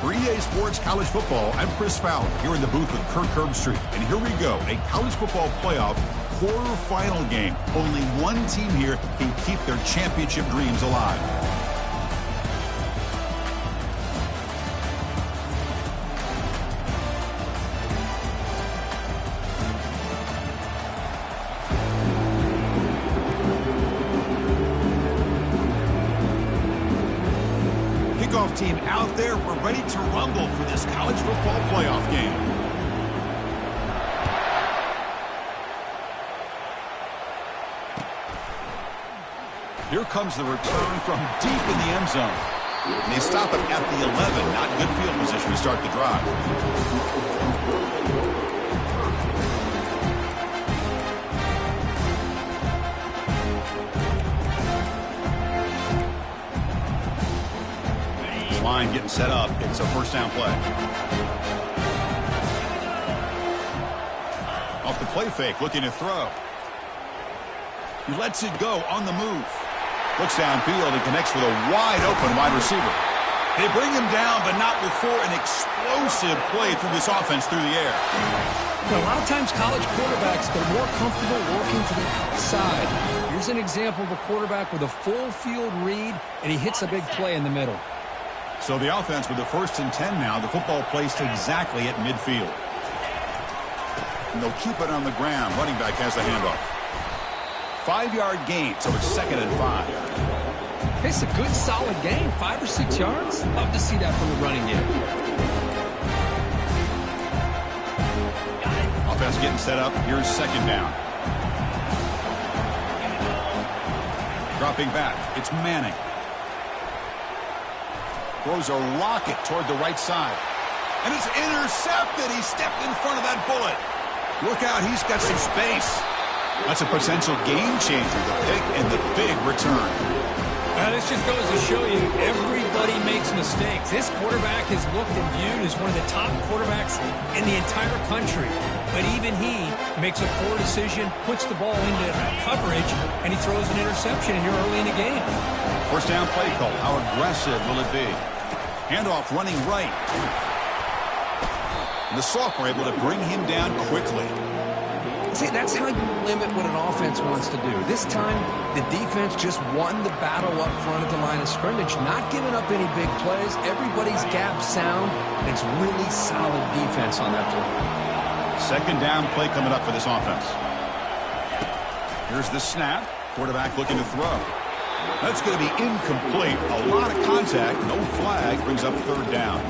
For EA Sports College Football, I'm Chris Fowler here in the booth with Kirk Herbstreit. And here we go, a college football playoff quarterfinal game. Only one team here can keep their championship dreams alive. Kickoff team out there. We're ready to rumble for this college football playoff game. Here comes the return from deep in the end zone. And they stop it at the 11. Not good field position to start the drive. Line getting set up. It's a first down play. Off the play fake, looking to throw. He lets it go on the move. Looks downfield and connects with a wide open wide receiver. They bring him down, but not before an explosive play through this offense through the air. A lot of times college quarterbacks, they're more comfortable working to the outside. Here's an example of a quarterback with a full field read, and he hits a big play in the middle. So the offense with the 1st and 10 now. The football placed exactly at midfield. And they'll keep it on the ground. Running back has the handoff. 5-yard gain, so it's 2nd and 5. It's a good, solid gain. 5 or 6 yards. Love to see that from the running game. Offense getting set up. Here's 2nd down. Dropping back. It's Manning. Throws a rocket toward the right side. And it's intercepted. He stepped in front of that bullet. Look out, he's got some space. That's a potential game changer, the pick and the big return. This just goes to show you everybody makes mistakes. This quarterback is looked and viewed as one of the top quarterbacks in the entire country. But even he makes a poor decision, puts the ball into coverage, and he throws an interception here early in the game. First down play call. How aggressive will it be? Handoff running right. And the sophomore able to bring him down quickly. See, that's how you limit what an offense wants to do. This time, the defense just won the battle up front at the line of scrimmage, not giving up any big plays. Everybody's gap sound, and it's really solid defense on that play. 2nd down play coming up for this offense. Here's the snap. Quarterback looking to throw. That's going to be incomplete. A lot of contact. No flag. Brings up 3rd down.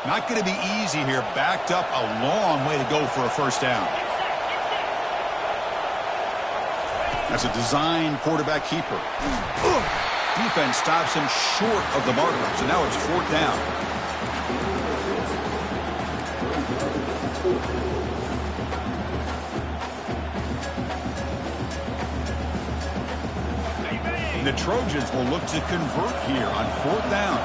Not going to be easy here. Backed up a long way to go for a first down. That's a designed quarterback keeper. Defense stops him short of the marker. So now it's 4th down. And the Trojans will look to convert here on 4th down.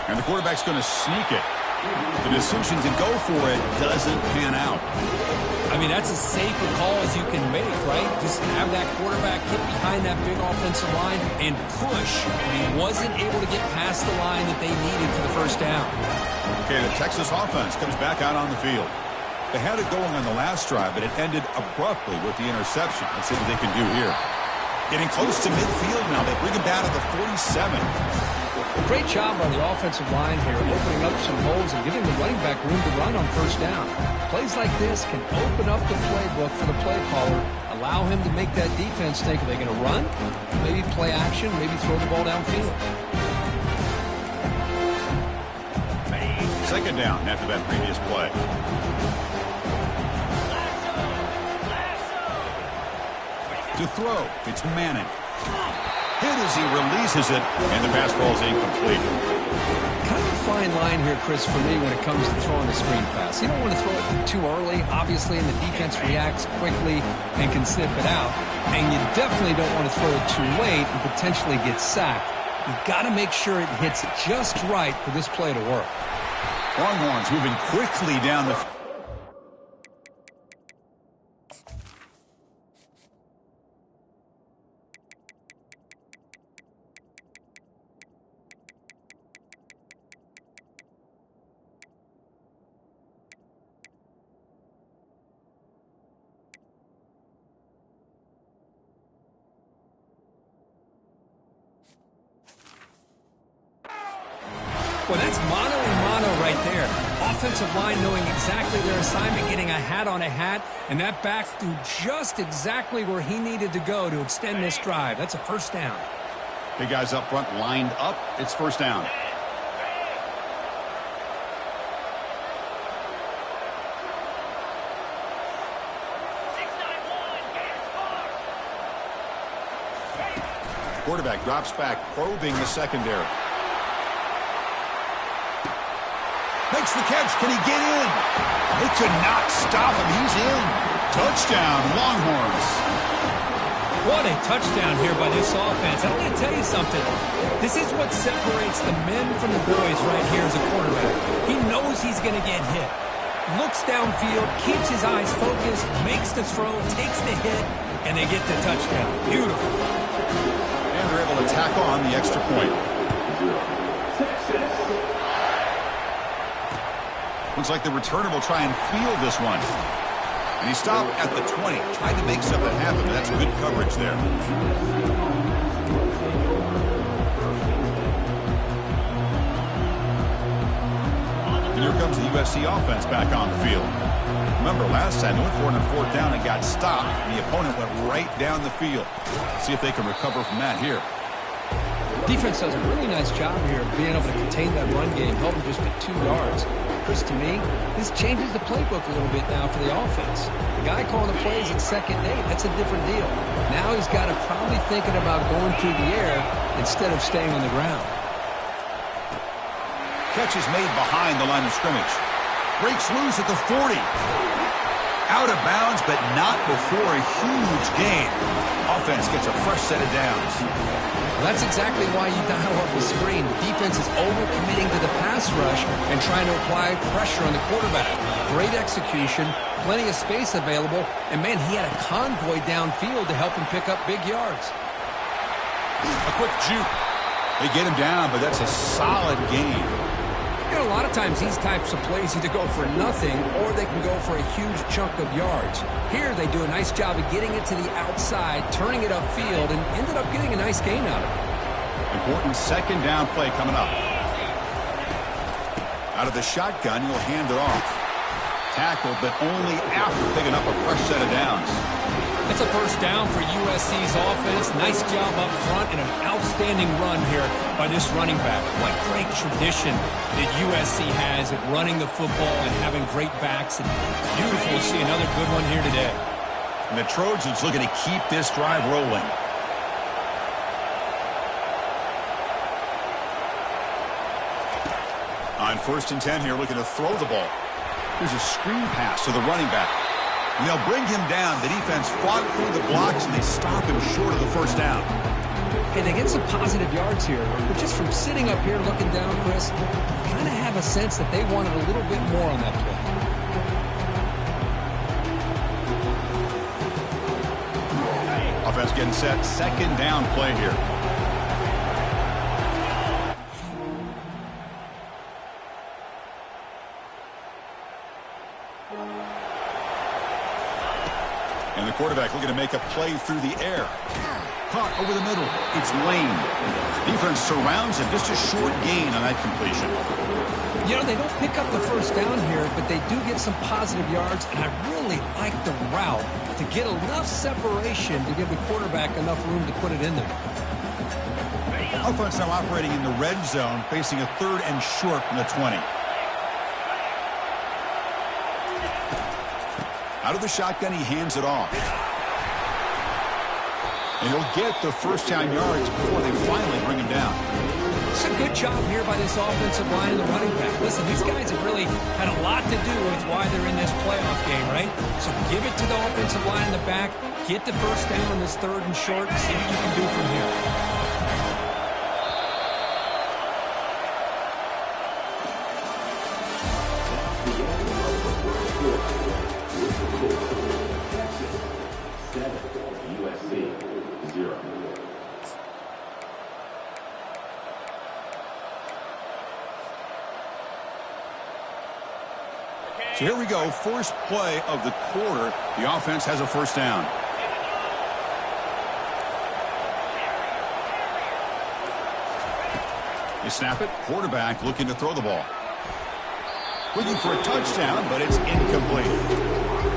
And the quarterback's going to sneak it. The decision to go for it doesn't pan out. I mean, that's as safe a call as you can make, right? Just have that quarterback get behind that big offensive line and push. He wasn't able to get past the line that they needed for the first down. Okay, the Texas offense comes back out on the field. They had it going on the last drive, but it ended abruptly with the interception. Let's see what they can do here. Getting close to midfield now. They bring him down to the 47. Great job on the offensive line here, opening up some holes and giving the running back room to run on first down. Plays like this can open up the playbook for the play caller, allow him to make that defense think, are they going to run? Maybe play action, maybe throw the ball downfield. 2nd down after that previous play. To throw, it's Manning. hit as he releases it, and the pass ball is incomplete. Kind of a fine line here, Chris, for me when it comes to throwing the screen pass. You don't want to throw it too early, obviously, and the defense reacts quickly and can sniff it out. And you definitely don't want to throw it too late and potentially get sacked. You've got to make sure it hits just right for this play to work. Longhorns moving quickly down the... Well, that's mono and mono right there. Offensive line knowing exactly their assignment, getting a hat on a hat, and that back threw just exactly where he needed to go to extend this drive. That's a first down. Big guys up front lined up. It's first down. Quarterback drops back, probing the secondary. Makes the catch. Can he get in? They could not stop him. He's in. Touchdown, Longhorns. What a touchdown here by this offense. I'm going to tell you something. This is what separates the men from the boys right here as a quarterback. He knows he's going to get hit. Looks downfield, keeps his eyes focused, makes the throw, takes the hit, and they get the touchdown. Beautiful. And they're able to tack on the extra point. Looks like the returner will try and field this one. And he stopped at the 20. Tried to make something happen, but that's good coverage there. And here comes the USC offense back on the field. Remember, last time they went for it on fourth down and got stopped. And the opponent went right down the field. See if they can recover from that here. Defense does a really nice job here of being able to contain that run game, helping just get 2 yards. Chris, to me, this changes the playbook a little bit now for the offense. The guy calling the plays at 2nd and 8, that's a different deal. Now he's got to probably thinking about going through the air instead of staying on the ground. Catch is made behind the line of scrimmage. Breaks loose at the 40. Out of bounds, but not before a huge gain. Offense gets a fresh set of downs. Well, that's exactly why you dial up the screen. The defense is overcommitting to the pass rush and trying to apply pressure on the quarterback. Great execution, plenty of space available, and, man, he had a convoy downfield to help him pick up big yards. A quick juke. They get him down, but that's a solid gain. You know, a lot of times these types of plays either go for nothing or they can go for a huge chunk of yards. Here they do a nice job of getting it to the outside, turning it upfield, and ended up getting a nice gain out of it. Important second down play coming up. Out of the shotgun, he'll hand it off. Tackled, but only after picking up a fresh set of downs. It's a first down for USC's offense. Nice job up front and an outstanding run here by this running back. What great tradition that USC has at running the football and having great backs. And beautiful to see another good one here today. And the Trojans looking to keep this drive rolling. On 1st and 10 here, looking to throw the ball. There's a screen pass to the running back. And they'll bring him down. The defense fought through the blocks, and they stop him short of the first down. Hey, they get some positive yards here. But just from sitting up here looking down, Chris, you kind of have a sense that they wanted a little bit more on that play. Offense getting set. Second down play here. And the quarterback looking to make a play through the air. Caught over the middle. It's Lane. Defense surrounds him. Just a short gain on that completion. You know, they don't pick up the first down here, but they do get some positive yards, and I really like the route to get enough separation to give the quarterback enough room to put it in there. Offense now operating in the red zone, facing a 3rd and short from the 20. Out of the shotgun, he hands it off. And he'll get the first down yards before they finally bring him down. It's a good job here by this offensive line and the running back. Listen, these guys have really had a lot to do with why they're in this playoff game, right? So give it to the offensive line in the back. Get the first down on this 3rd and short and see what you can do from here. So here we go, first play of the quarter. The offense has a first down. They snap it, quarterback looking to throw the ball. Looking for a touchdown, but it's incomplete.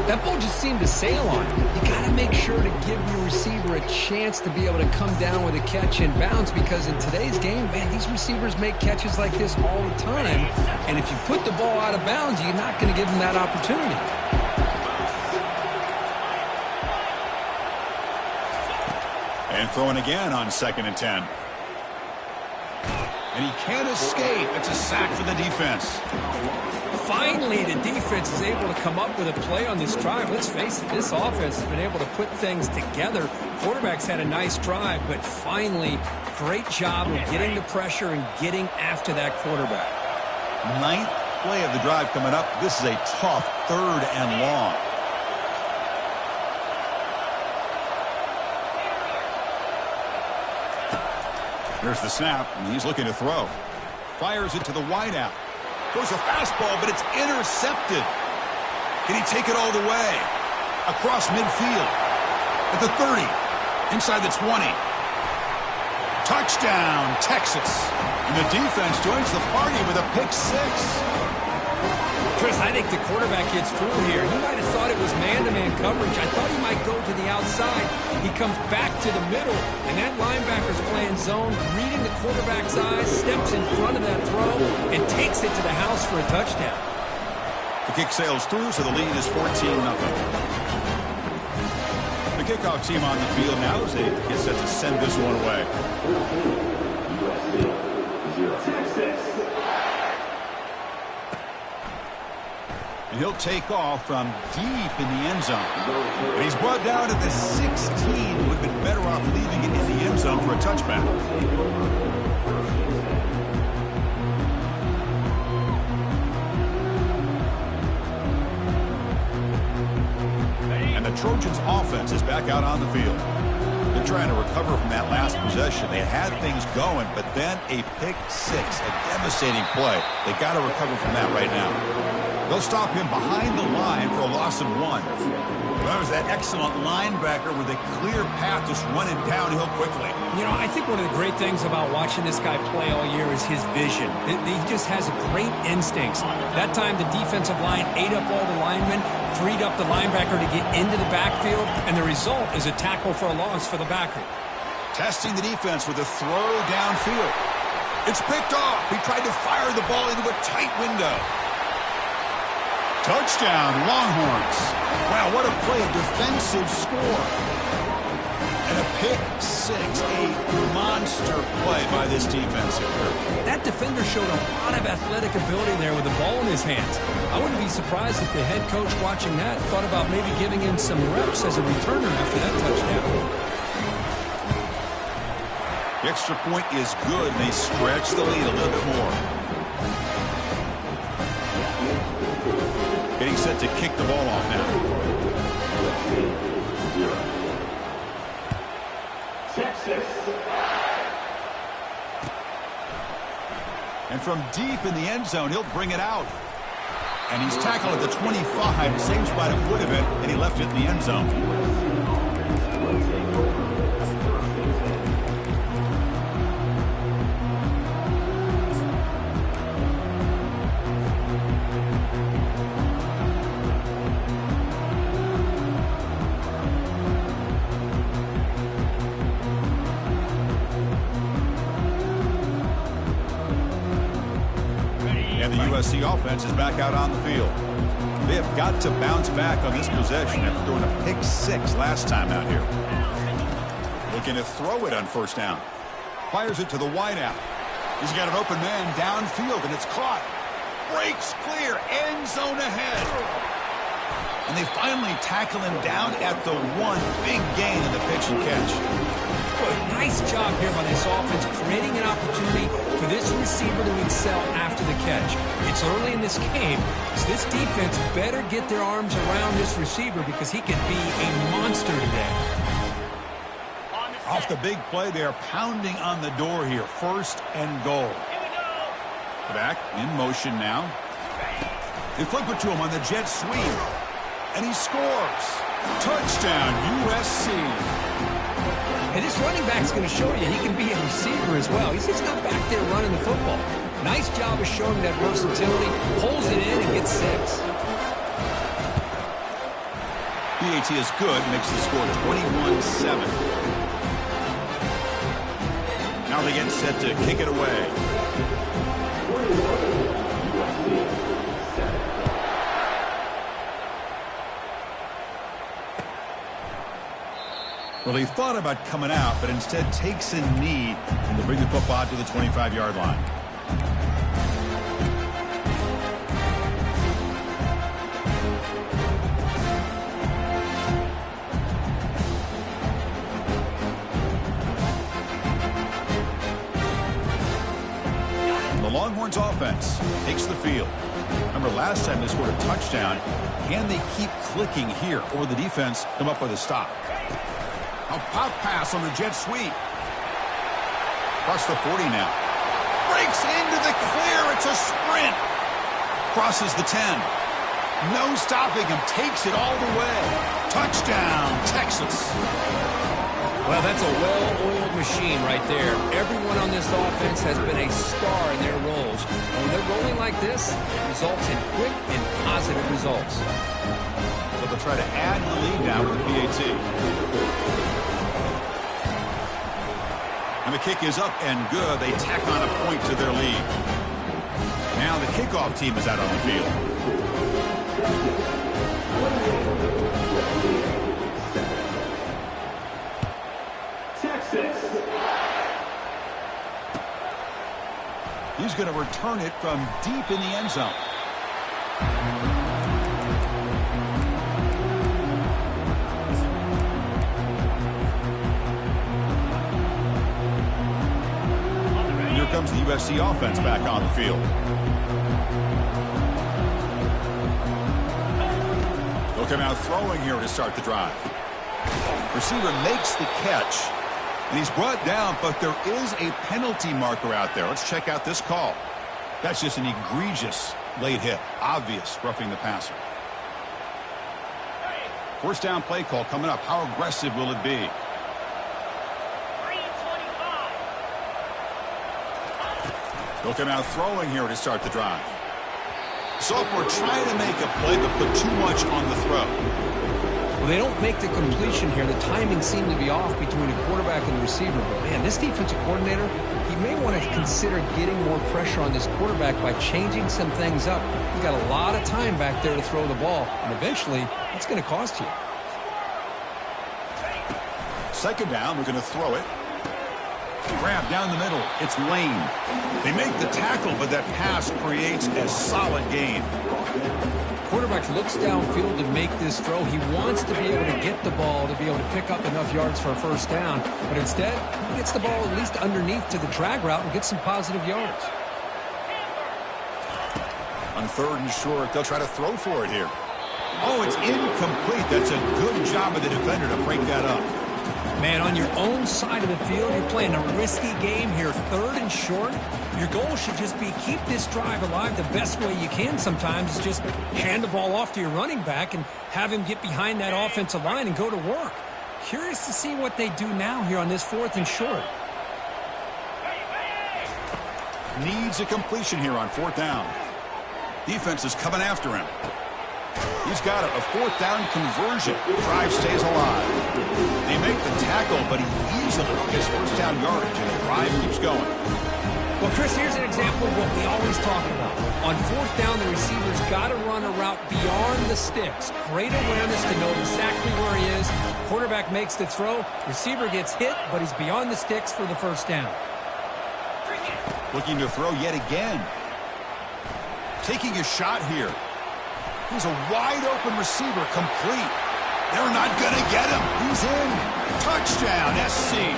That ball just seemed to sail on him. You got to make sure to give your receiver a chance to be able to come down with a catch and bounce, because in today's game, man, these receivers make catches like this all the time. And if you put the ball out of bounds, you're not going to give them that opportunity. And throwing again on 2nd and 10. And he can't escape. It's a sack for the defense. Finally, the defense is able to come up with a play on this drive. Let's face it, this offense has been able to put things together. Quarterback's had a nice drive, but finally, great job of getting the pressure and getting after that quarterback. 9th play of the drive coming up. This is a tough 3rd and long. Here's the snap, and he's looking to throw. Fires it to the wideout. Goes a fastball, but it's intercepted. Can he take it all the way? Across midfield. At the 30. Inside the 20. Touchdown, Texas. And the defense joins the party with a pick 6. Chris, I think the quarterback gets fooled here. He might have thought it was man-to-man coverage. I thought he might go to the outside. He comes back to the middle, and that linebacker's playing zone, reading the quarterback's eyes, steps in front of that throw, and takes it to the house for a touchdown. The kick sails through, so the lead is 14-0. The kickoff team on the field now as they get set to send this one away. Texas. And he'll take off from deep in the end zone. And he's brought down at the 16. Would have been better off leaving it in the end zone for a touchback. And the Trojans' offense is back out on the field. They're trying to recover from that last possession. They had things going, but then a pick 6, a devastating play. They got to recover from that right now. They'll stop him behind the line for a loss of 1. That was that excellent linebacker with a clear path just running downhill quickly. You know, I think one of the great things about watching this guy play all year is his vision. He just has great instincts. That time the defensive line ate up all the linemen, freed up the linebacker to get into the backfield, and the result is a tackle for a loss for the backer. Testing the defense with a throw downfield. It's picked off. He tried to fire the ball into a tight window. Touchdown, Longhorns. Wow, what a play, defensive score. And a pick 6, a monster play by this defense here. That defender showed a lot of athletic ability there with the ball in his hands. I wouldn't be surprised if the head coach watching that thought about maybe giving him some reps as a returner after that touchdown. The extra point is good, and they stretch the lead a little bit more. Getting set to kick the ball off now. Texas. And from deep in the end zone, he'll bring it out. And he's tackled at the 25, same spot it would have been, and he left it in the end zone. USC offense is back out on the field. They have got to bounce back on this possession after throwing a pick 6 last time out here. They Looking to throw it on first down. Fires it to the wideout. He's got an open man downfield, and it's caught. Breaks clear. End zone ahead. And they finally tackle him down at the one. Big gain in the pitch and catch. Boy, nice job here by this offense, creating an opportunity for this receiver to excel after the catch. It's early in this game, so this defense better get their arms around this receiver because he could be a monster today. Off the big play, they are pounding on the door here. First and goal. Back in motion now. They flip it to him on the jet sweep. And he scores. Touchdown, USC. And this running back's going to show you he can be a receiver as well. He's just not back there running the football. Nice job of showing that versatility. Pulls it in and gets 6. PAT is good. Makes the score 21-7. Now they get set to kick it away. Well, he thought about coming out, but instead takes a knee and to bring the football to the 25-yard line. The Longhorns offense takes the field. Remember, last time they scored a touchdown. Can they keep clicking here, or the defense come up with a stop? A pop pass on the jet sweep. Across the 40 now. Breaks into the clear. It's a sprint. Crosses the 10. No stopping him. Takes it all the way. Touchdown, Texas. Well, that's a well-oiled machine right there. Everyone on this offense has been a star in their roles. And when they're rolling like this, it results in quick and positive results. So they'll try to add the lead now with PAT. And the kick is up and good. They tack on a point to their lead. Now the kickoff team is out on the field. Texas. He's going to return it from deep in the end zone. Comes the USC offense back on the field. They'll come out throwing here to start the drive. Receiver makes the catch, and he's brought down, but there is a penalty marker out there. Let's check out this call. That's just an egregious late hit. Obvious roughing the passer. First down play call coming up. How aggressive will it be? They'll come out throwing here to start the drive. Sophomore trying to make a play, but put too much on the throw. Well, they don't make the completion here. The timing seemed to be off between the quarterback and the receiver. But, man, this defensive coordinator, he may want to consider getting more pressure on this quarterback by changing some things up. He's got a lot of time back there to throw the ball, and eventually it's going to cost you. Second down, we're going to throw it. Grab down the middle. It's Lane. They make the tackle, but that pass creates a solid gain. Quarterback looks downfield to make this throw. He wants to be able to get the ball to be able to pick up enough yards for a first down. But instead, he gets the ball at least underneath to the drag route and gets some positive yards. On third and short, they'll try to throw for it here. Oh, it's incomplete. That's a good job of the defender to break that up. Man, on your own side of the field, you're playing a risky game here. Third and short, your goal should just be keep this drive alive the best way you can sometimes. Is just hand the ball off to your running back and have him get behind that offensive line and go to work. Curious to see what they do now here on this fourth and short. Needs a completion here on fourth down. Defense is coming after him. He's got a fourth down conversion. Drive stays alive. They make the tackle, but he easily gets first down yardage, and the drive keeps going. Well, Chris, here's an example of what we always talk about. On fourth down, the receiver's got to run a route beyond the sticks. Great awareness to know exactly where he is. Quarterback makes the throw. Receiver gets hit, but he's beyond the sticks for the first down. Looking to throw yet again. Taking a shot here. He's a wide-open receiver, complete. They're not going to get him. He's in. Touchdown, SC.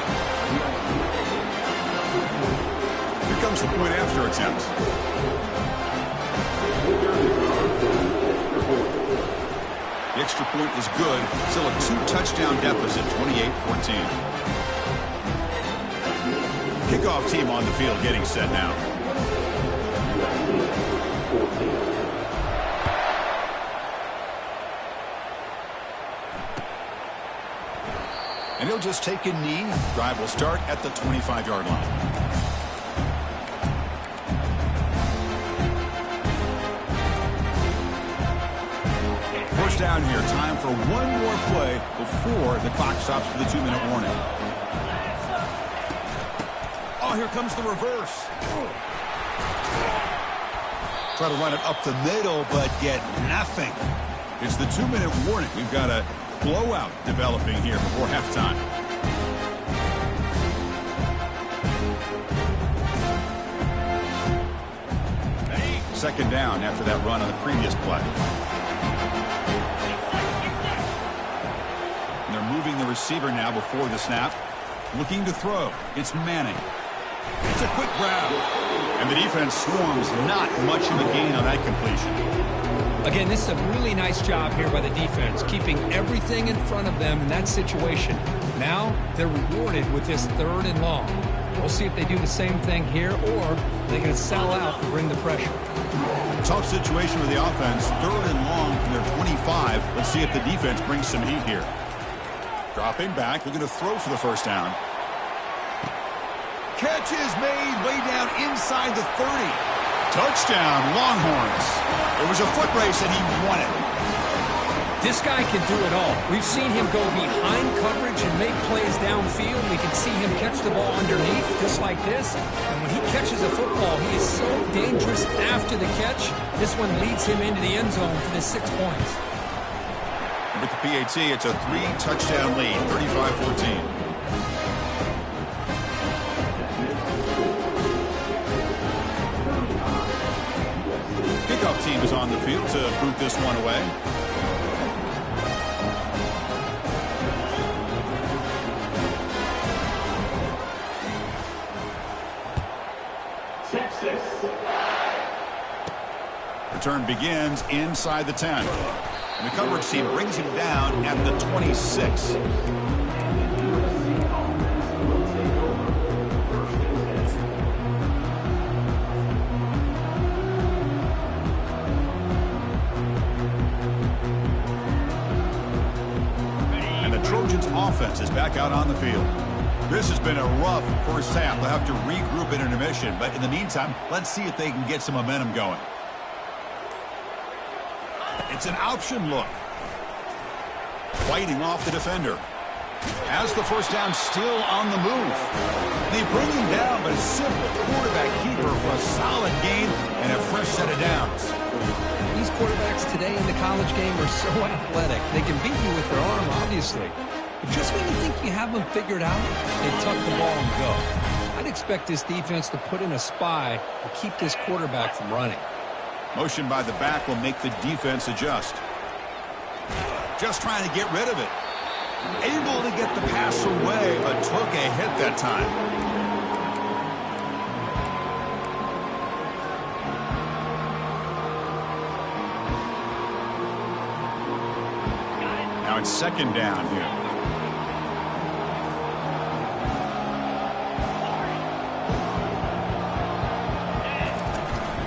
Here comes the point after attempt. The extra point is good. Still a 2-touchdown deficit, 28-14. Kickoff team on the field getting set now. And he'll just take a knee. Drive will start at the 25-yard line. First down here. Time for one more play before the clock stops for the 2-minute warning. Oh, here comes the reverse. Try to run it up the middle, but get nothing. It's the 2-minute warning. We've got a blowout developing here before halftime. Second down after that run on the previous play. And they're moving the receiver now before the snap. Looking to throw. It's Manning. It's a quick grab. And the defense swarms. Not much of a gain on that completion. Again, this is a really nice job here by the defense, keeping everything in front of them in that situation. Now they're rewarded with this 3rd and long. We'll see if they do the same thing here, or they're going to sell out and bring the pressure. Tough situation with the offense. 3rd and long from their 25. Let's see if the defense brings some heat here. Dropping back, looking to throw for the first down. Catch is made way down inside the 30. Touchdown, Longhorns. It was a foot race, and he won it. This guy can do it all. We've seen him go behind coverage and make plays downfield. We can see him catch the ball underneath, just like this. And when he catches a football, he is so dangerous after the catch. This one leads him into the end zone for the 6 points. With the PAT, it's a 3-touchdown lead, 35-14. Kickoff team is on the field to boot this one away. Return begins inside the 10. And the coverage team brings him down at the 26. Offense is back out on the field. This has been a rough first half. They'll have to regroup in intermission, but in the meantime, let's see if they can get some momentum going. It's an option look. Fighting off the defender. Has the first down, still on the move. They bring him down, but a simple quarterback keeper for a solid gain and a fresh set of downs. These quarterbacks today in the college game are so athletic. They can beat you with their arm, obviously. But just when you think you have them figured out, they tuck the ball and go. I'd expect this defense to put in a spy to keep this quarterback from running. Motion by the back will make the defense adjust. Just trying to get rid of it. Able to get the pass away, but took a hit that time. Now it's second down here.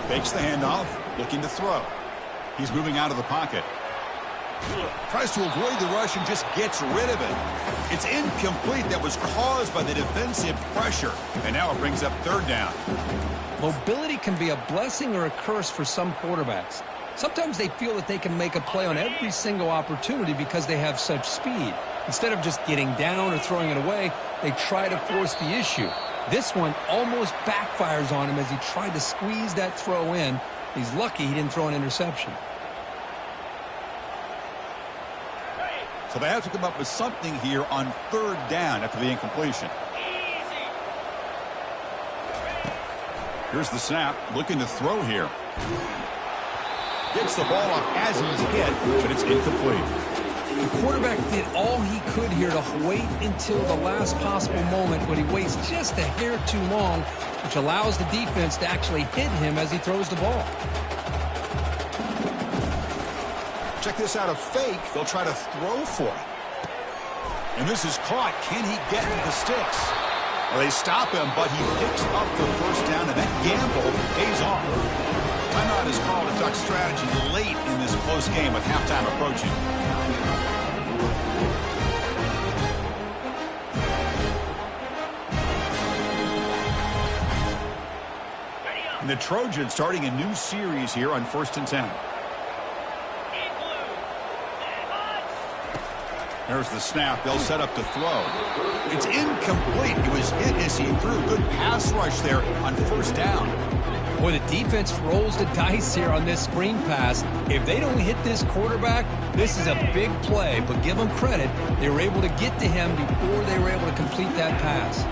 Fakes the handoff, looking to throw. He's moving out of the pocket. Tries to avoid the rush and just gets rid of it. It's incomplete. That was caused by the defensive pressure. And now it brings up third down. Mobility can be a blessing or a curse for some quarterbacks. Sometimes they feel that they can make a play on every single opportunity because they have such speed. Instead of just getting down or throwing it away, they try to force the issue. This one almost backfires on him as he tried to squeeze that throw in. He's lucky he didn't throw an interception. So they have to come up with something here on third down after the incompletion. Here's the snap, looking to throw here. Gets the ball off as he's hit, but it's incomplete. The quarterback did all he could here to wait until the last possible moment, but he waits just a hair too long, which allows the defense to actually hit him as he throws the ball. Check this out, a fake. They'll try to throw for it. And this is caught. Can he get to the sticks? Well, they stop him, but he picks up the first down, and that gamble pays off. Timeout is called to talk strategy late in this close game with halftime approaching. And the Trojans starting a new series here on 1st and 10. There's the snap. They'll set up to throw. It's incomplete. It was hit as he threw. Good pass rush there on first down. Boy, the defense rolls the dice here on this screen pass. If they don't hit this quarterback, this is a big play. But give them credit. They were able to get to him before they were able to complete that pass.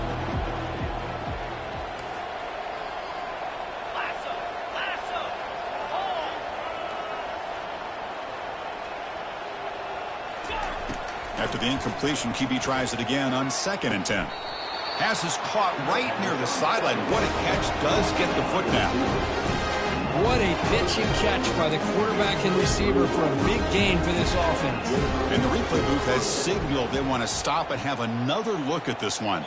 After the incompletion, QB tries it again on 2nd and 10. Pass is caught right near the sideline. What a catch. Does get the foot down. What a pitch and catch by the quarterback and receiver for a big gain for this offense. And the replay booth has signaled they want to stop and have another look at this one.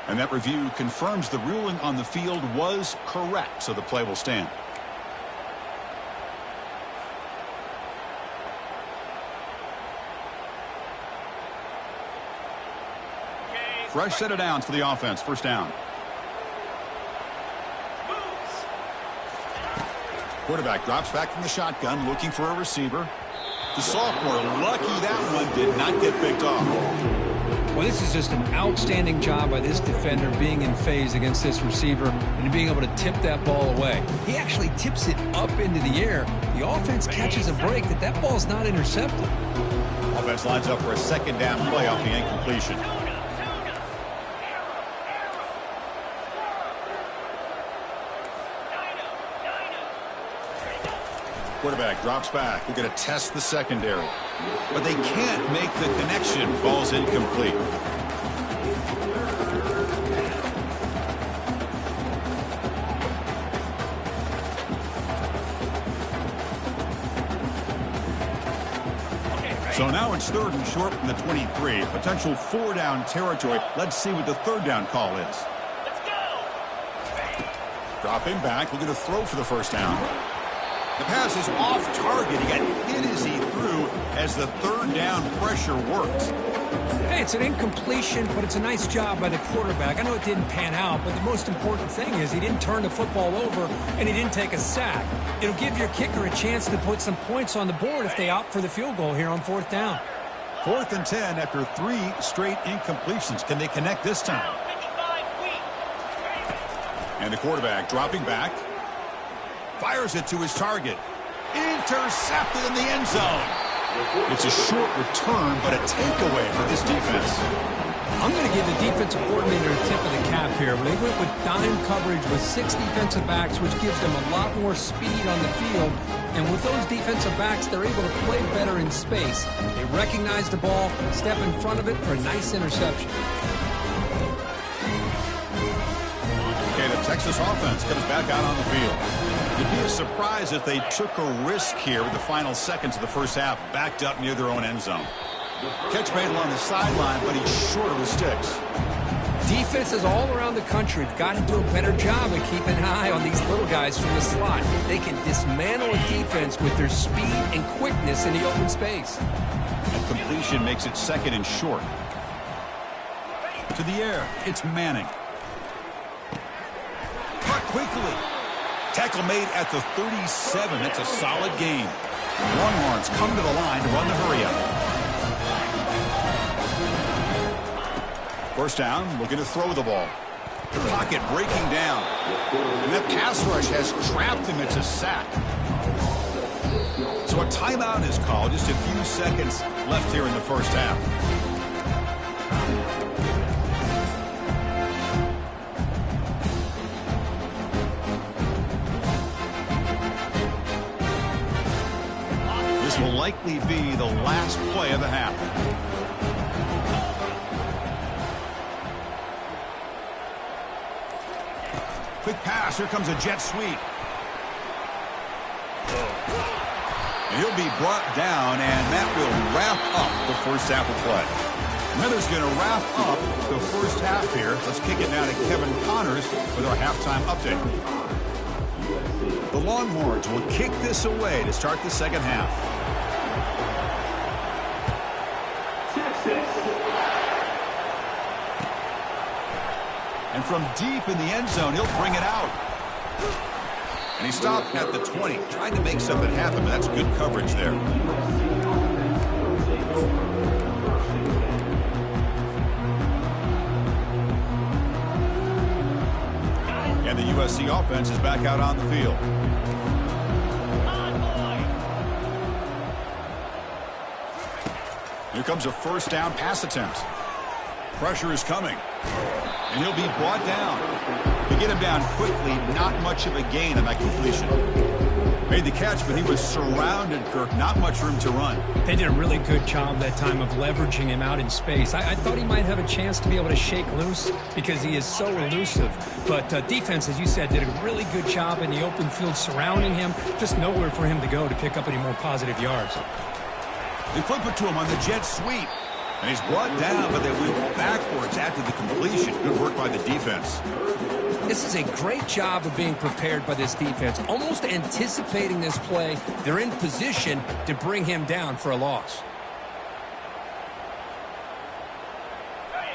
And that review confirms the ruling on the field was correct, so the play will stand. Fresh set of downs for the offense. First down. Quarterback drops back from the shotgun, looking for a receiver. The sophomore, lucky that one did not get picked off. Well, this is just an outstanding job by this defender being in phase against this receiver and being able to tip that ball away. He actually tips it up into the air. The offense catches a break that ball's not intercepted. Offense lines up for a second down play off the incompletion. Quarterback drops back. We're going to test the secondary. But they can't make the connection. Ball's incomplete. So now it's 3rd and short from the 23. Potential 4-down territory. Let's see what the 3rd down call is. Let's go. Dropping back. We're going to throw for the first down. The pass is off target. He got hit as he threw as the 3rd down pressure worked. Hey, it's an incompletion, but it's a nice job by the quarterback. I know it didn't pan out, but the most important thing is he didn't turn the football over and he didn't take a sack. It'll give your kicker a chance to put some points on the board if they opt for the field goal here on 4th down. 4th and 10 after 3 straight incompletions. Can they connect this time? And the quarterback dropping back. Fires it to his target. Intercepted in the end zone. It's a short return, but a takeaway for this defense. I'm going to give the defensive coordinator a tip of the cap here. They went with dime coverage with 6 defensive backs, which gives them a lot more speed on the field. And with those defensive backs, they're able to play better in space. They recognize the ball, step in front of it for a nice interception. Okay, the Texas offense comes back out on the field. It'd be a surprise if they took a risk here with the final seconds of the first half, backed up near their own end zone. Catch made along the sideline, but he's short of the sticks. Defenses all around the country have got to do a better job of keeping an eye on these little guys from the slot. They can dismantle a defense with their speed and quickness in the open space. And completion makes it 2nd and short. To the air, it's Manning. Cut quickly. Tackle made at the 37. That's a solid gain. Longhorns come to the line to run the hurry-up. First down, looking to throw the ball. Pocket breaking down. And that pass rush has trapped him. It's a sack. So a timeout is called. Just a few seconds left here in the first half. This will likely be the last play of the half. Quick pass. Here comes a jet sweep. And he'll be brought down, and that will wrap up the first half of play. Mither's going to wrap up the first half here. Let's kick it now to Kevin Connors with our halftime update. The Longhorns will kick this away to start the second half. And from deep in the end zone, he'll bring it out. And he stopped at the 20, trying to make something happen, but that's good coverage there. And the USC offense is back out on the field. Here comes a first down pass attempt. Pressure is coming. And he'll be brought down. To get him down quickly, not much of a gain on that completion. Made the catch, but he was surrounded, Kirk. Not much room to run. They did a really good job that time of leveraging him out in space. I thought he might have a chance to be able to shake loose because he is so elusive. But defense, as you said, did a really good job in the open field surrounding him. Just nowhere for him to go to pick up any more positive yards. They flip it to him on the jet sweep. And he's brought down, but they went backwards after the completion. Good work by the defense. This is a great job of being prepared by this defense, almost anticipating this play. They're in position to bring him down for a loss.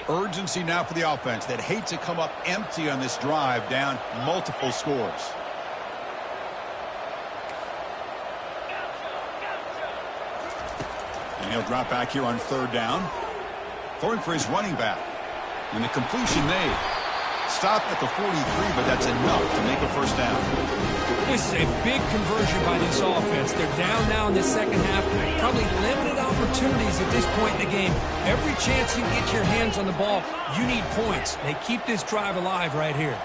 Urgency now for the offense that hate to come up empty on this drive, down multiple scores. And he'll drop back here on third down. Throwing for his running back. And the completion made. Stopped at the 43, but that's enough to make a first down. This is a big conversion by this offense. They're down now in the second half. Probably limited opportunities at this point in the game. Every chance you get your hands on the ball, you need points. They keep this drive alive right here.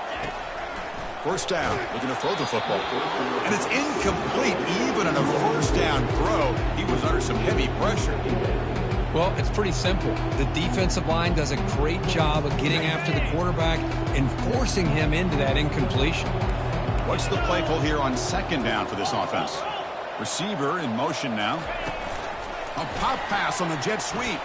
First down, looking to throw the football. And it's incomplete, even on a first down throw. He was under some heavy pressure. Well, it's pretty simple. The defensive line does a great job of getting after the quarterback and forcing him into that incompletion. What's the play call here on second down for this offense? Receiver in motion now. A pop pass on the jet sweep.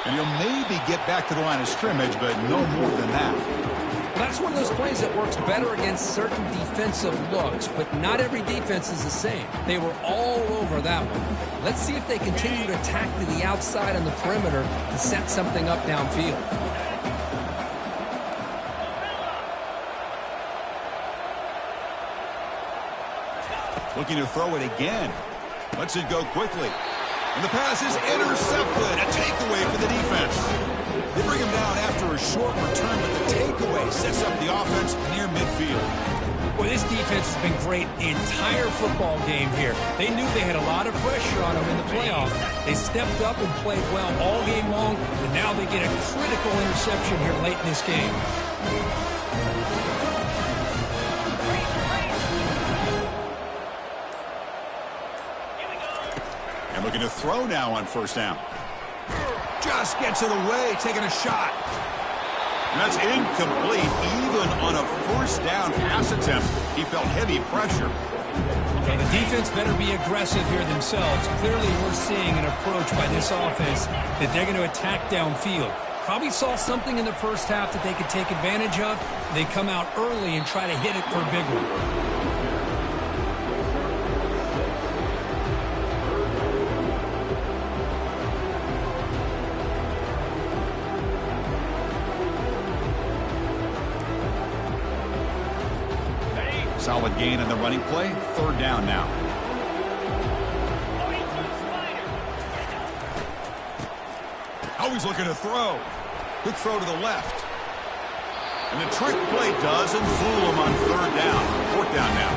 And he'll maybe get back to the line of scrimmage, but no more than that. Well, that's one of those plays that works better against certain defensive looks, but not every defense is the same. They were all over that one. Let's see if they continue to attack to the outside on the perimeter to set something up downfield. Looking to throw it again. Lets it go quickly. And the pass is intercepted. A takeaway for the defense. They bring him down after a short return, but the takeaway sets up the offense near midfield. Well, this defense has been great the entire football game here. They knew they had a lot of pressure on them in the playoffs. They stepped up and played well all game long, and now they get a critical interception here late in this game. And looking to throw now on first down. Just gets in the way, taking a shot. And that's incomplete. Even on a first down pass attempt, he felt heavy pressure. Now, the defense better be aggressive here themselves. Clearly, we're seeing an approach by this offense that they're going to attack downfield. Probably saw something in the first half that they could take advantage of. They come out early and try to hit it for a big one. Solid gain on the running play. Third down now. Always looking to throw. Quick throw to the left. And the trick play doesn't fool him on third down. Fourth down now.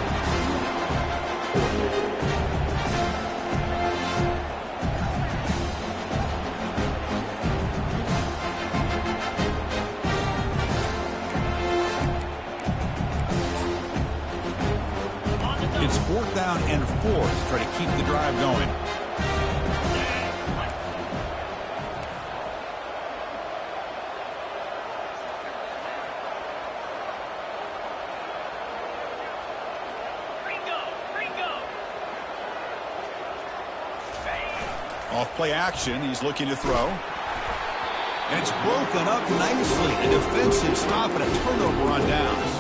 It's fourth down and 4 to try to keep the drive going. Off play action, he's looking to throw. And it's broken up nicely. A defensive stop and a turnover on downs.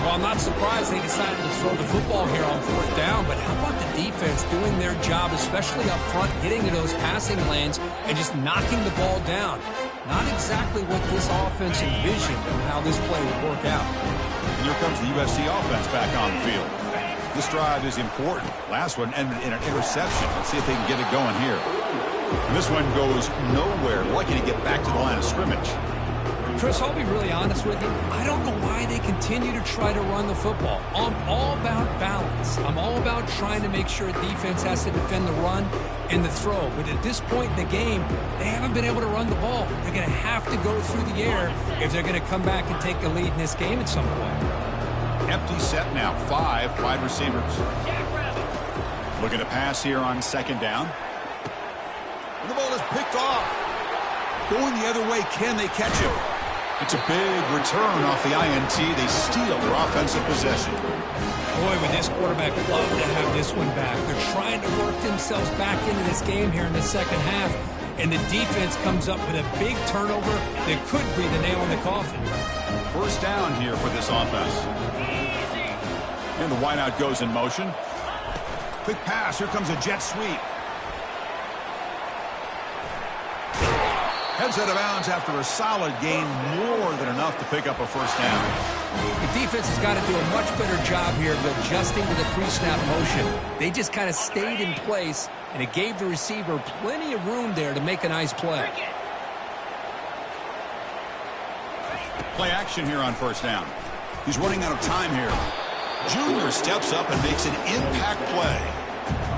Well, I'm not surprised they decided to throw the football here on fourth down, but how about the defense doing their job, especially up front, getting to those passing lanes and just knocking the ball down? Not exactly what this offense envisioned and how this play would work out. And here comes the USC offense back on the field. This drive is important. Last one ended in an interception. Let's see if they can get it going here. And this one goes nowhere. Lucky to get back to the line of scrimmage. Chris, I'll be really honest with you. I don't know why they continue to try to run the football. I'm all about balance. I'm all about trying to make sure defense has to defend the run and the throw. But at this point in the game, they haven't been able to run the ball. They're going to have to go through the air if they're going to come back and take the lead in this game at some point. Empty set now. 5 wide receivers. Looking to pass here on second down. And the ball is picked off. Going the other way, can they catch him? It's a big return off the INT. They steal their offensive possession. Boy, would this quarterback love to have this one back. They're trying to work themselves back into this game here in the second half, and the defense comes up with a big turnover that could be the nail in the coffin. First down here for this offense. And the wideout goes in motion. Quick pass. Here comes a jet sweep. Heads out of bounds after a solid gain, more than enough to pick up a first down. The defense has got to do a much better job here of adjusting to the pre-snap motion. They just kind of stayed in place, and it gave the receiver plenty of room there to make a nice play. Play action here on first down. He's running out of time here. Junior steps up and makes an impact play.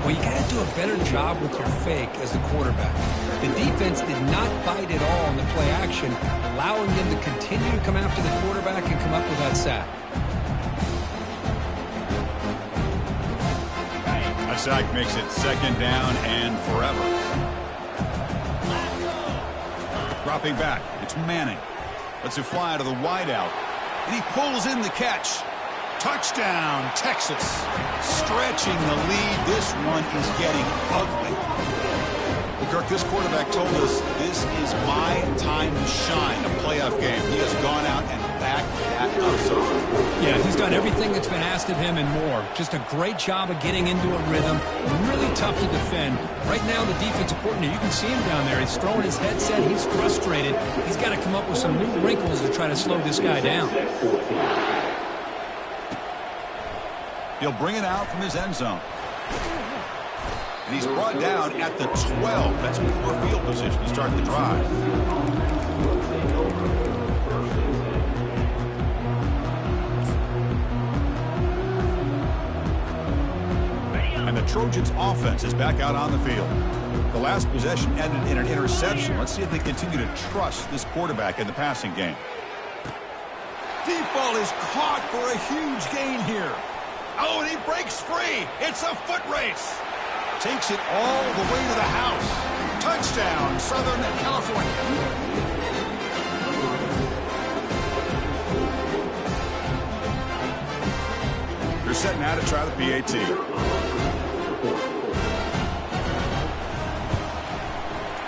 Well, you got to do a better job with your fake as the quarterback. The defense did not bite at all in the play action, allowing them to continue to come after the quarterback and come up with that sack. A sack makes it second down and forever. Dropping back, it's Manning. Lets it fly to the wideout, and he pulls in the catch. Touchdown, Texas. Stretching the lead. This one is getting ugly. Well, Kirk, this quarterback told us this is my time to shine, a playoff game. He has gone out and backed that up so far. Yeah, he's done everything that's been asked of him and more. Just a great job of getting into a rhythm. Really tough to defend. Right now, the defensive coordinator, you can see him down there. He's throwing his headset. He's frustrated. He's got to come up with some new wrinkles to try to slow this guy down. He'll bring it out from his end zone. And he's brought down at the 12. That's poor field position to start the drive. And the Trojans' offense is back out on the field. The last possession ended in an interception. Let's see if they continue to trust this quarterback in the passing game. Deep ball is caught for a huge gain here. Oh, and he breaks free. It's a foot race. Takes it all the way to the house. Touchdown, Southern California. They're setting out to try the PAT.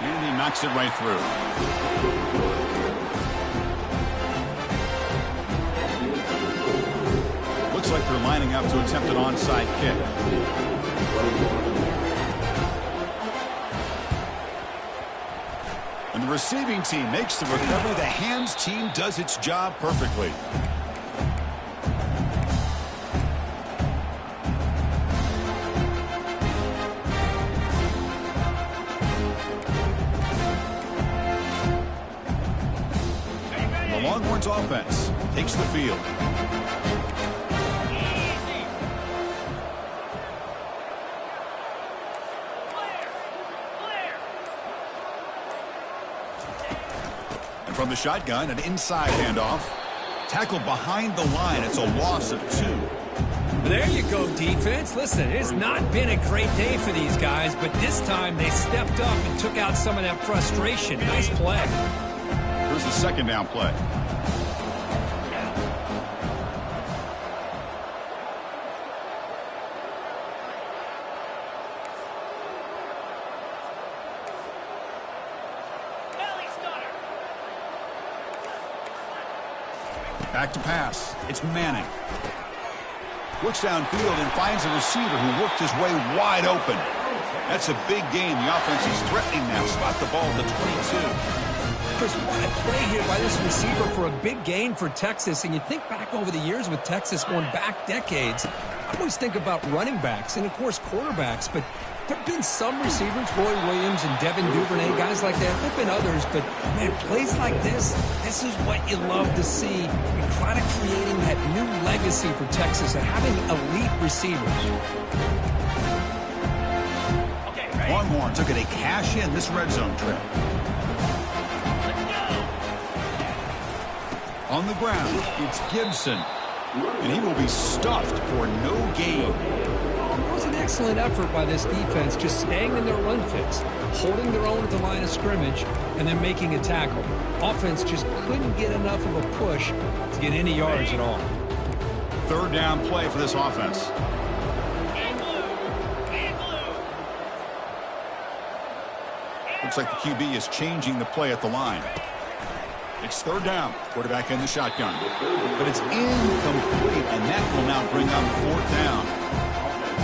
And he knocks it right through. Looks like they're lining up to attempt an onside kick. And the receiving team makes the recovery. The hands team does its job perfectly. Longhorns offense takes the field. And from the shotgun, an inside handoff. Tackled behind the line. It's a loss of 2. There you go, defense. Listen, it's not been a great day for these guys, but this time they stepped up and took out some of that frustration. Nice play. Here's the second down play. Back to pass. It's Manning. Looks downfield and finds a receiver who worked his way wide open. That's a big gain. The offense is threatening now. Spot the ball at the 22. Chris, what a play here by this receiver for a big gain for Texas. And you think back over the years with Texas going back decades, I always think about running backs and, of course, quarterbacks. But there have been some receivers, Roy Williams and Devin Duvernay, guys like that. There have been others, but, man, plays like this is what you love to see. And kind of creating that new legacy for Texas and having elite receivers. Longhorns are going to cash in this red zone trip. On the ground, it's Gibson. And he will be stuffed for no gain. It was an excellent effort by this defense, just staying in their run fix, holding their own at the line of scrimmage, and then making a tackle. Offense just couldn't get enough of a push to get any yards at all. Third down play for this offense. Looks like the QB is changing the play at the line. It's third down. Quarterback in the shotgun. But it's incomplete, and that will now bring up fourth down.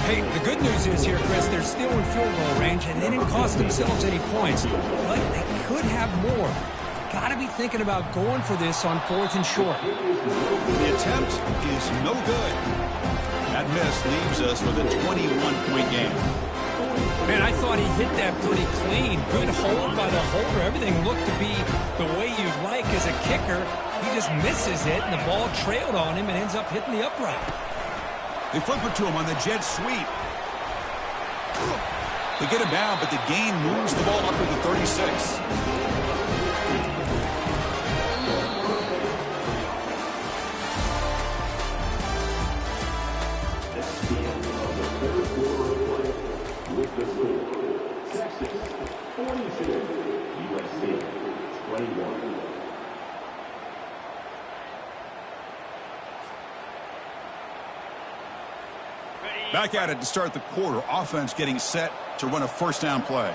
Hey, the good news is here, Chris, they're still in field goal range, and they didn't cost themselves any points. But they could have more. Got to be thinking about going for this on 4th and short. The attempt is no good. That miss leaves us with a 21-point game. Man, I thought he hit that pretty clean. Good hold by the holder. Everything looked to be the way you'd like as a kicker. He just misses it, and the ball trailed on him and ends up hitting the upright. They flip it to him on the jet sweep. They get him down, but the gain moves the ball up to the 36. Back at it to start the quarter. Offense getting set to run a first down play.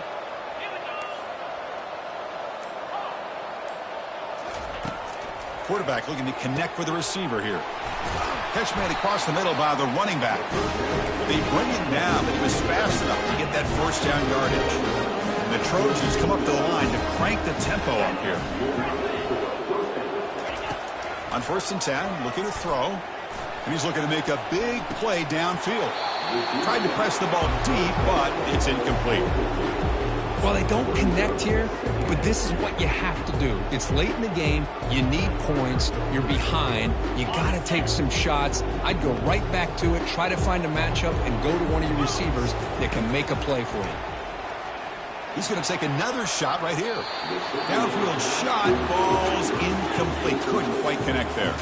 Quarterback looking to connect with the receiver here. Catch made across the middle by the running back. They bring him down, but he was fast enough to get that first down yardage. And the Trojans come up to the line to crank the tempo up here. On 1st and 10, looking to throw. And he's looking to make a big play downfield. Tried to press the ball deep, but it's incomplete. Well, they don't connect here, but this is what you have to do. It's late in the game. You need points. You're behind. You got to take some shots. I'd go right back to it, try to find a matchup, and go to one of your receivers that can make a play for you. He's going to take another shot right here. Downfield shot falls incomplete. Couldn't quite connect there.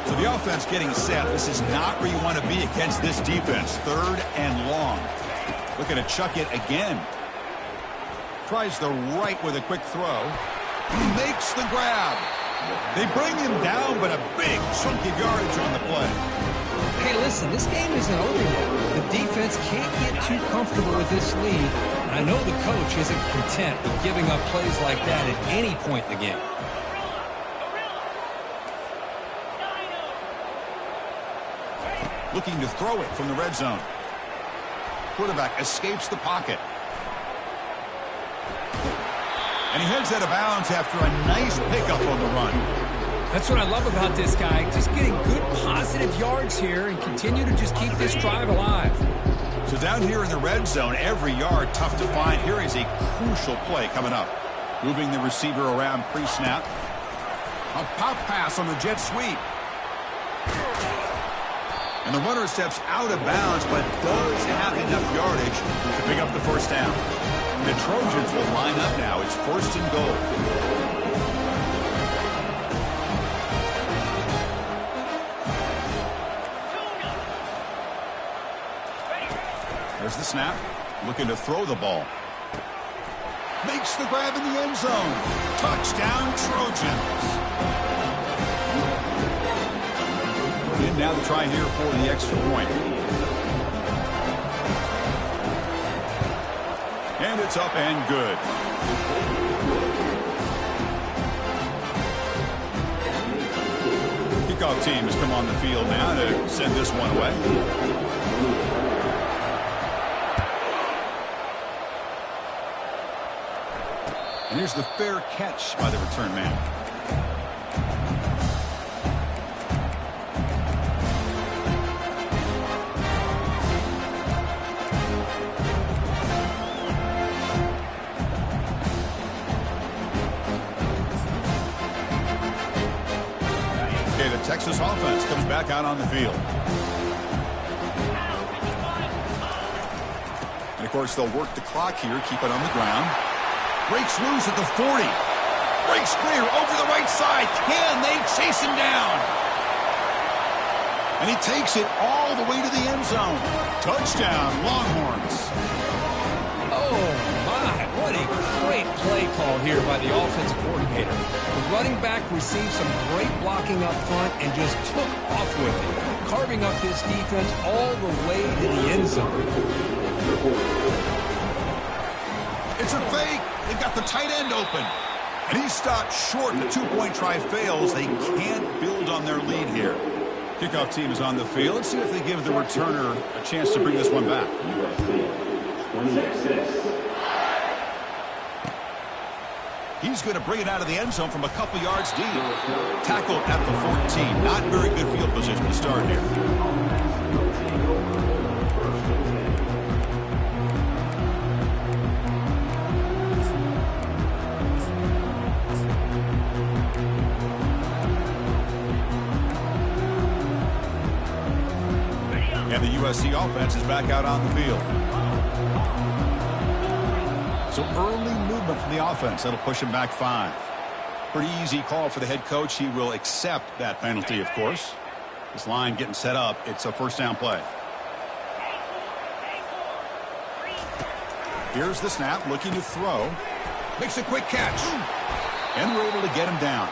So the offense getting set. This is not where you want to be against this defense. 3rd and long. Looking to chuck it again. Tries the right with a quick throw. He makes the grab. They bring him down, but a big chunk of yardage on the play. Hey, listen, this game isn't over yet. The defense can't get too comfortable with this lead. And I know the coach isn't content with giving up plays like that at any point in the game. Looking to throw it from the red zone. Quarterback escapes the pocket. And he heads out of bounds after a nice pickup on the run. That's what I love about this guy. Just getting good positive yards here and continue to just keep this drive alive. So down here in the red zone, every yard tough to find. Here is a crucial play coming up. Moving the receiver around pre-snap. A pop pass on the jet sweep. And the runner steps out of bounds, but does have enough yardage to pick up the first down. The Trojans will line up now. It's 1st and goal. There's the snap. Looking to throw the ball. Makes the grab in the end zone. Touchdown, Trojans. And now the try here for the extra point. And it's up and good. Kickoff team has come on the field now to send this one away. And here's the fair catch by the return man. Okay, the Texas offense comes back out on the field. And, of course, they'll work the clock here, keep it on the ground. Breaks loose at the 40. Breaks clear over the right side. Can they chase him down? And he takes it all the way to the end zone. Touchdown, Longhorns. Oh, my. What a great play call here by the offensive coordinator. The running back received some great blocking up front and just took off with it, carving up his defense all the way to the end zone. It's a fake. They've got the tight end open. And he's stopped short. The two-point try fails. They can't build on their lead here. Kickoff team is on the field. Let's see if they give the returner a chance to bring this one back. He's going to bring it out of the end zone from a couple yards deep. Tackled at the 14. Not very good field position to start here. And the USC offense is back out on the field. So early movement from the offense. That'll push him back 5. Pretty easy call for the head coach. He will accept that penalty, of course. This line getting set up. It's a first down play. Here's the snap, looking to throw. Makes a quick catch. And we're able to get him down.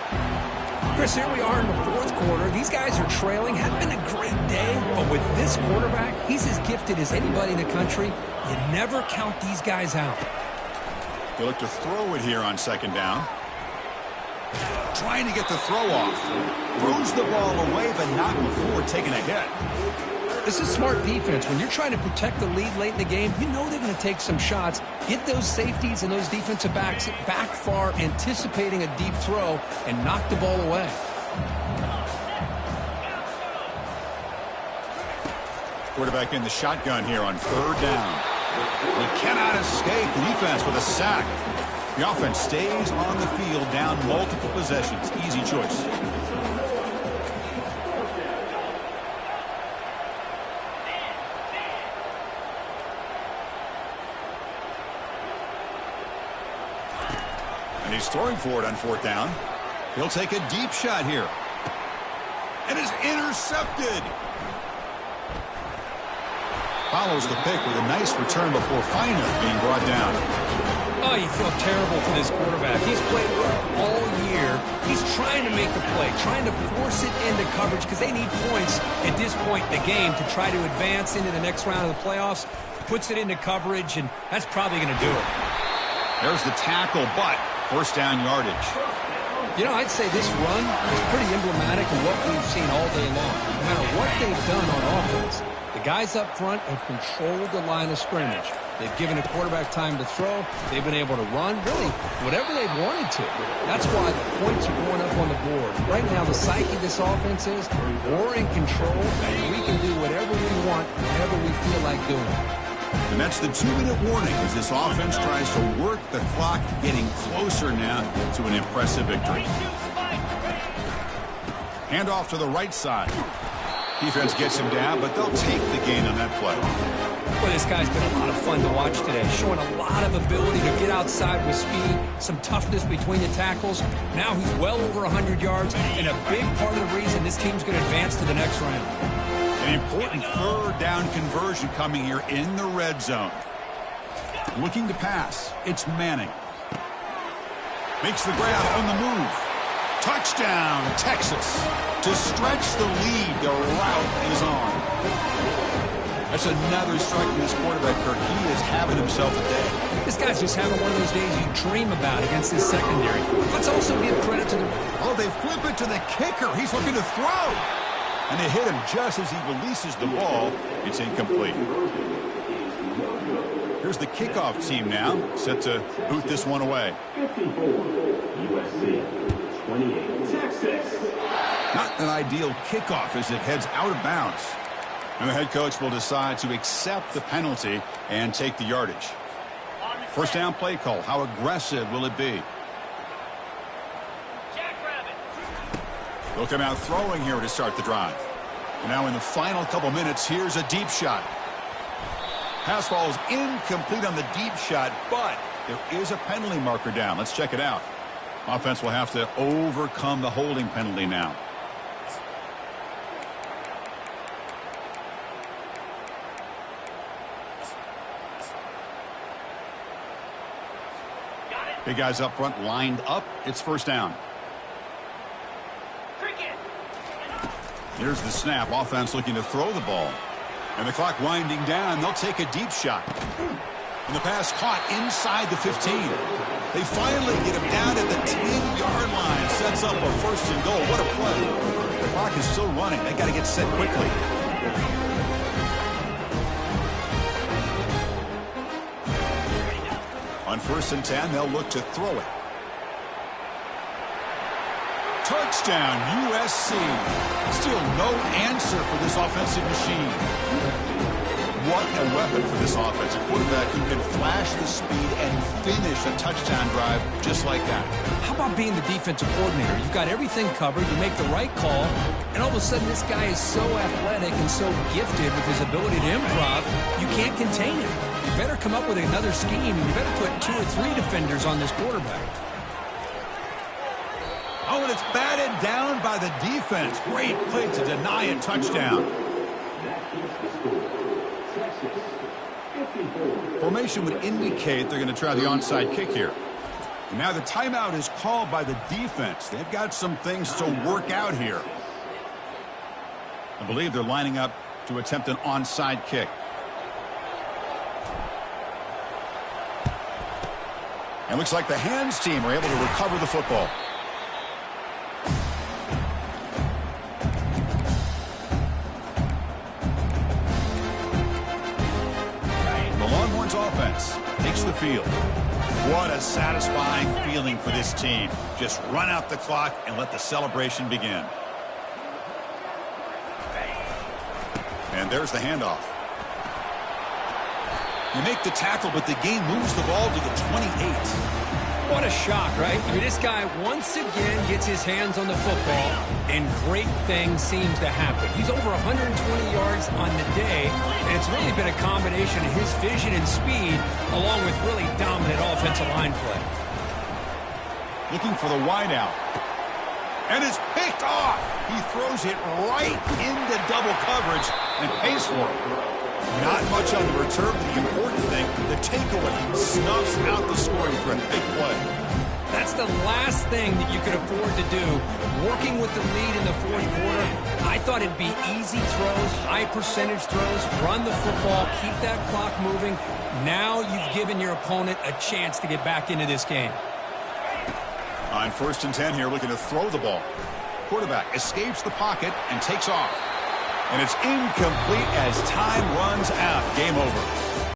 Chris, here we are in the 4th quarter. These guys are trailing. Hadn't been a great day, but with this quarterback, he's as gifted as anybody in the country. You never count these guys out. They look to throw it here on 2nd down. Trying to get the throw off. Throws the ball away, but not before taking a hit. This is smart defense. When you're trying to protect the lead late in the game, you know they're going to take some shots. Get those safeties and those defensive backs back far, anticipating a deep throw, and knock the ball away. Quarterback in the shotgun here on 3rd down. He cannot escape the defense with a sack. The offense stays on the field, down multiple possessions. Easy choice. And he's throwing for it on 4th down. He'll take a deep shot here. And is intercepted. Follows the pick with a nice return before finally being brought down. Oh, you feel terrible for this quarterback. He's played well all year. He's trying to make the play, trying to force it into coverage because they need points at this point in the game to try to advance into the next round of the playoffs. Puts it into coverage, and that's probably going to do it. There's the tackle, but first down yardage. You know, I'd say this run is pretty emblematic of what we've seen all day long. No matter what they've done on offense, the guys up front have controlled the line of scrimmage. They've given a quarterback time to throw. They've been able to run, really, whatever they've wanted to. That's why the points are going up on the board. Right now, the psyche of this offense is we're in control, and we can do whatever we want, whenever we feel like doing it. And that's the 2-minute warning as this offense tries to work the clock, getting closer now to an impressive victory. Hand off to the right side. Defense gets him down, but they'll take the gain on that play. Well, this guy's been a lot of fun to watch today, showing a lot of ability to get outside with speed, some toughness between the tackles. Now he's well over 100 yards, and a big part of the reason this team's going to advance to the next round. An important third down conversion coming here in the red zone. Looking to pass. It's Manning. Makes the grab on the move. Touchdown, Texas. To stretch the lead, the route is on. That's another strike from this quarterback, Kirk. He is having himself a day. This guy's just having one of those days you dream about against this secondary. Let's also give credit to the... Oh, they flip it to the kicker. He's looking to throw. And they hit him just as he releases the ball. It's incomplete. Here's the kickoff team now, set to boot this one away. 54, USC, 28, Texas. Not an ideal kickoff as it heads out of bounds. And the head coach will decide to accept the penalty and take the yardage. First down play call. How aggressive will it be? They'll come out throwing here to start the drive. And now in the final couple minutes, here's a deep shot. Pass falls incomplete on the deep shot, but there is a penalty marker down. Let's check it out. Offense will have to overcome the holding penalty now. Big guys up front lined up. It's first down. Here's the snap. Offense looking to throw the ball. And the clock winding down. They'll take a deep shot. And the pass caught inside the 15. They finally get him down at the 10-yard line. Sets up a first and goal. What a play. The clock is still running. They got to get set quickly. On first and 10, they'll look to throw it. Touchdown, USC. Still no answer for this offensive machine. What a weapon for this offense. A quarterback who can flash the speed and finish a touchdown drive just like that. How about being the defensive coordinator? You've got everything covered. You make the right call, and all of a sudden this guy is so athletic and so gifted with his ability to improv, you can't contain him. You better come up with another scheme, and you better put 2 or 3 defenders on this quarterback. Oh, and it's batted down by the defense. Great play to deny a touchdown. Formation would indicate they're going to try the onside kick here. And now the timeout is called by the defense. They've got some things to work out here. I believe they're lining up to attempt an onside kick. And looks like the hands team are able to recover the football. Offense takes the field. What a satisfying feeling for this team. Just run out the clock and let the celebration begin. And there's the handoff. You make the tackle, but the game moves the ball to the 28. What a shock, right? I mean, this guy once again gets his hands on the football, and great things seems to happen. He's over 120 yards on the day, and it's really been a combination of his vision and speed, along with really dominant offensive line play. Looking for the wideout. And it's picked off. He throws it right into double coverage and pays for it. Not much on the return, but the important thing, the takeaway, snuffs out the scoring threat. Big play. That's the last thing that you could afford to do. Working with the lead in the fourth quarter, I thought it'd be easy throws, high percentage throws, run the football, keep that clock moving. Now you've given your opponent a chance to get back into this game. On first and 10 here, looking to throw the ball. Quarterback escapes the pocket and takes off. And it's incomplete as time runs out. Game over.